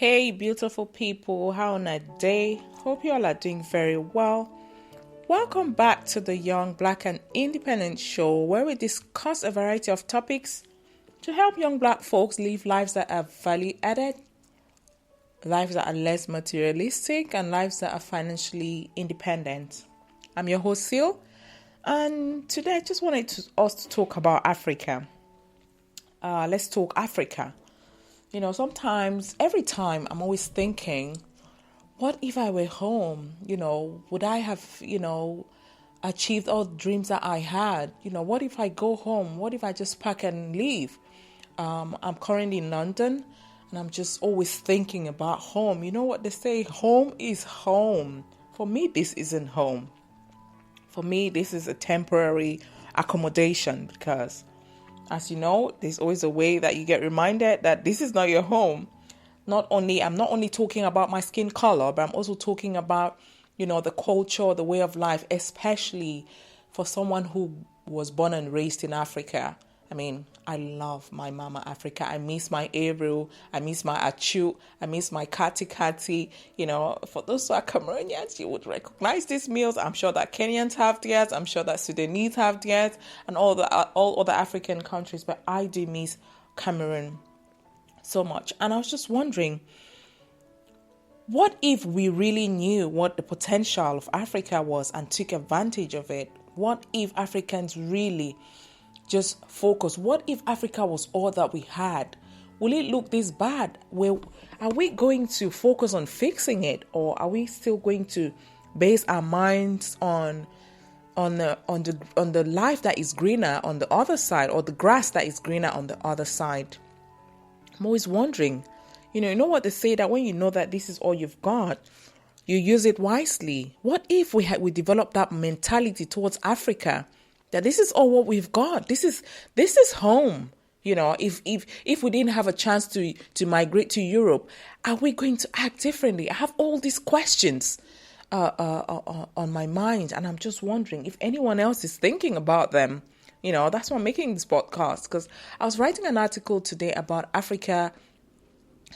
Hey, beautiful people, how on a day? Hope you all are doing very well. Welcome back to the Young, Black, and Independent Show, where we discuss a variety of topics to help young Black folks live lives that are value added, lives that are less materialistic, and lives that are financially independent. I'm your host, Seal, and today I just wanted us to talk about Africa. Let's talk Africa. Sometimes, every time, I'm always thinking, what if I were home? Would I have, achieved all the dreams that I had? What if I go home? What if I just pack and leave? I'm currently in London, and I'm just always thinking about home. You know what they say? Home is home. For me, this isn't home. For me, this is a temporary accommodation because, as you know, there's always a way that you get reminded that this is not your home. I'm not only talking about my skin color, but I'm also talking about, the culture, the way of life, especially for someone who was born and raised in Africa. I love my mama Africa. I miss my abraod. I miss my achu. I miss my kati kati. For those who are Cameroonians, you would recognize these meals. I'm sure that Kenyans have theirs. I'm sure that Sudanese have theirs, and all other African countries. But I do miss Cameroon so much. And I was just wondering, what if we really knew what the potential of Africa was and took advantage of it? What if Africans really just focus? What if Africa was all that we had? Will it look this bad? Are we going to focus on fixing it, or are we still going to base our minds on the life that is greener on the other side, or the grass that is greener on the other side? I'm always wondering. You know what they say, that when you know that this is all you've got, you use it wisely. What if we develop that mentality towards Africa, that this is all what we've got? This is home. If we didn't have a chance to migrate to Europe, are we going to act differently? I have all these questions on my mind, and I'm just wondering if anyone else is thinking about them. That's why I'm making this podcast, because I was writing an article today about Africa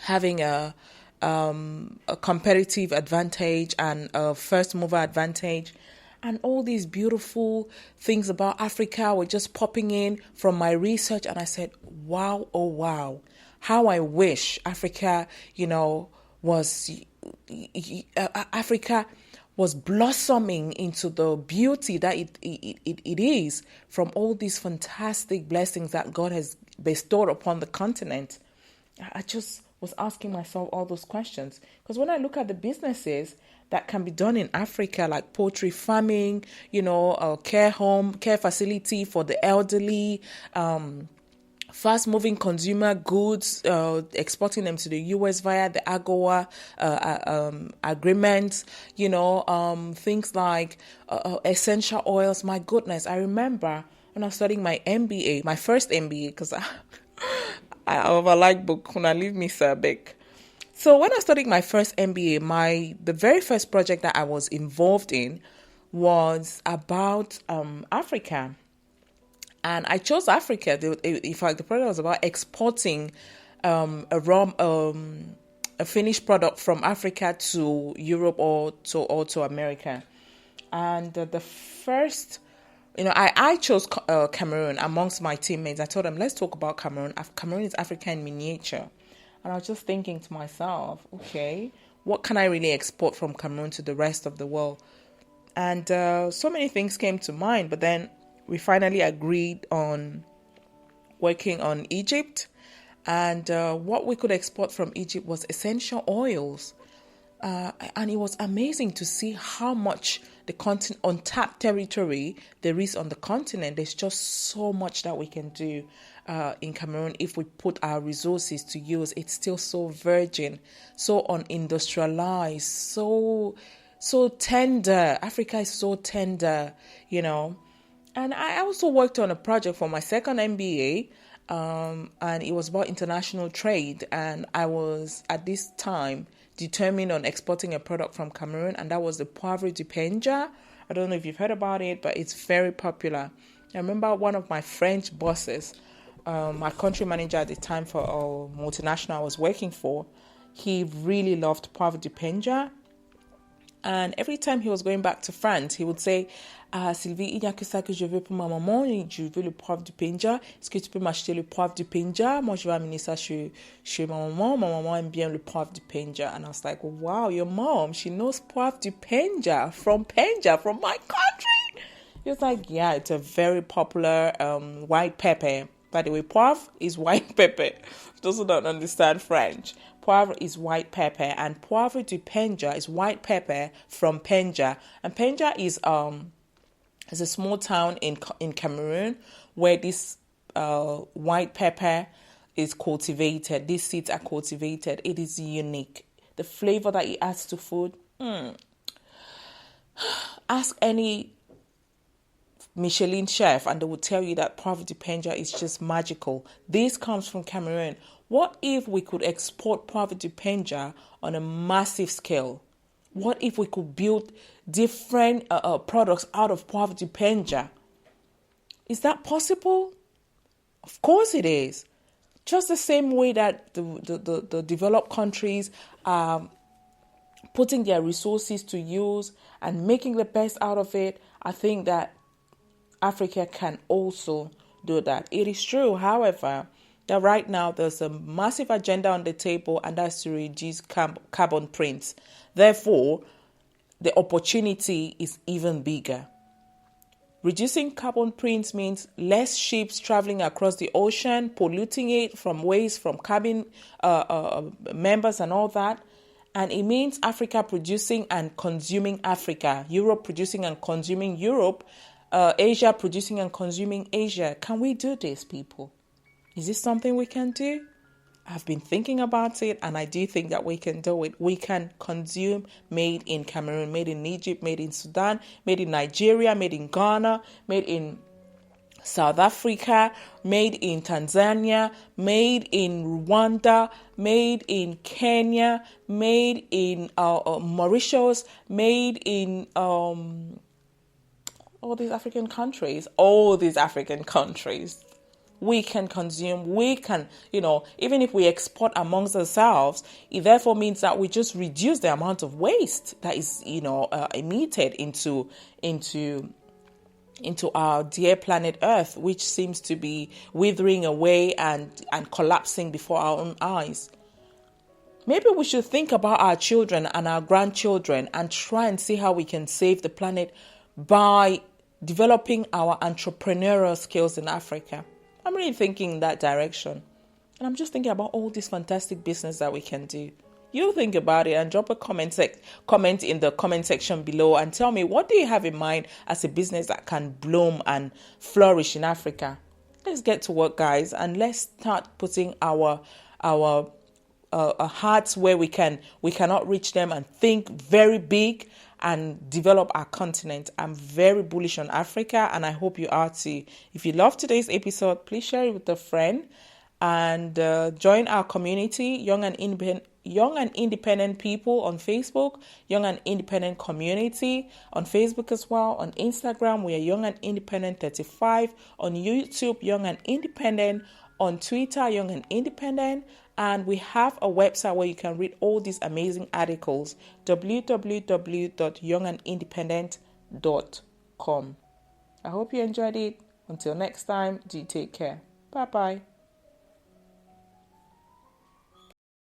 having a competitive advantage and a first mover advantage. And all these beautiful things about Africa were just popping in from my research. And I said, wow, oh wow, how I wish Africa, Africa was blossoming into the beauty that it is, from all these fantastic blessings that God has bestowed upon the continent. I just was asking myself all those questions, because when I look at the businesses that can be done in Africa, like poultry farming, a care facility for the elderly, fast-moving consumer goods, exporting them to the US via the AGOA agreements, things like essential oils. My goodness, I remember when I was studying my MBA, my first MBA, because I overlike book, kuna leave me sir big. So when I studied my first MBA, the very first project that I was involved in was about Africa. And I chose Africa. In fact, the project was about exporting a finished product from Africa to Europe or to America. And the first, I chose Cameroon amongst my teammates. I told them, let's talk about Cameroon. Cameroon is Africa in miniature. And I was just thinking to myself, okay, what can I really export from Cameroon to the rest of the world? And so many things came to mind, but then we finally agreed on working on Egypt. And what we could export from Egypt was essential oils. And it was amazing to see how much the untapped territory there is on the continent. There's just so much that we can do in Cameroon if we put our resources to use. It's still so virgin, so unindustrialized, so tender. Africa is so tender, And I also worked on a project for my second MBA, and it was about international trade. And I was, at this time, determined on exporting a product from Cameroon, and that was the poivre du Penja. I don't know if you've heard about it, but it's very popular. I remember one of my French bosses, my country manager at the time for a multinational I was working for, he really loved poivre de Penja. And every time he was going back to France, he would say, Sylvie, il n'y a que ça que je veux pour ma maman. Je veux le poivre de Penja. Est-ce que tu peux m'acheter le poivre de Penja? Moi, je vais amener ça chez ma maman. Ma maman aime bien le poivre de Penja. And I was like, wow, your mom, she knows poivre de Penja, from my country. He was like, yeah, it's a very popular white pepper. By the way, poivre is white pepper. Those who don't understand French. Poivre is white pepper, and poivre de Penja is white pepper from Penja. And Penja is a small town in Cameroon where this white pepper is cultivated. These seeds are cultivated. It is unique. The flavor that it adds to food. Ask any Michelin chef and they will tell you that poivre de Penja is just magical. This comes from Cameroon. What if we could export poivre de Penja on a massive scale? What if we could build different products out of poivre de Penja? Is that possible? Of course it is. Just the same way that the developed countries are putting their resources to use and making the best out of it, I think that Africa can also do that. It is true, however, that right now there's a massive agenda on the table, and that's to reduce carbon prints. Therefore, the opportunity is even bigger. Reducing carbon prints means less ships traveling across the ocean, polluting it from waste from cabin members and all that. And it means Africa producing and consuming Africa, Europe producing and consuming Europe, Asia producing and consuming Asia. Can we do this, people? Is this something we can do? I've been thinking about it, and I do think that we can do it. We can consume made in Cameroon, made in Egypt, made in Sudan, made in Nigeria, made in Ghana, made in South Africa, made in Tanzania, made in Rwanda, made in Kenya, made in Mauritius, made in all these African countries. We can consume, we can, even if we export amongst ourselves, it therefore means that we just reduce the amount of waste that is, emitted into our dear planet Earth, which seems to be withering away and collapsing before our own eyes. Maybe we should think about our children and our grandchildren and try and see how we can save the planet by developing our entrepreneurial skills in Africa. I'm really thinking in that direction. And I'm just thinking about all this fantastic business that we can do. You think about it and drop a comment in the comment section below and tell me, what do you have in mind as a business that can bloom and flourish in Africa? Let's get to work, guys, and let's start putting our hearts where we cannot reach them, and think very big and develop our continent. I'm very bullish on Africa, and I hope you are too. If you love today's episode, please share it with a friend and join our community, Young and Independent People on Facebook, Young and Independent Community on Facebook as well. On Instagram, we are Young and Independent 35. On YouTube, Young and Independent. On Twitter, Young and Independent. And we have a website where you can read all these amazing articles, www.youngandindependent.com. I hope you enjoyed it. Until next time, do take care. Bye-bye.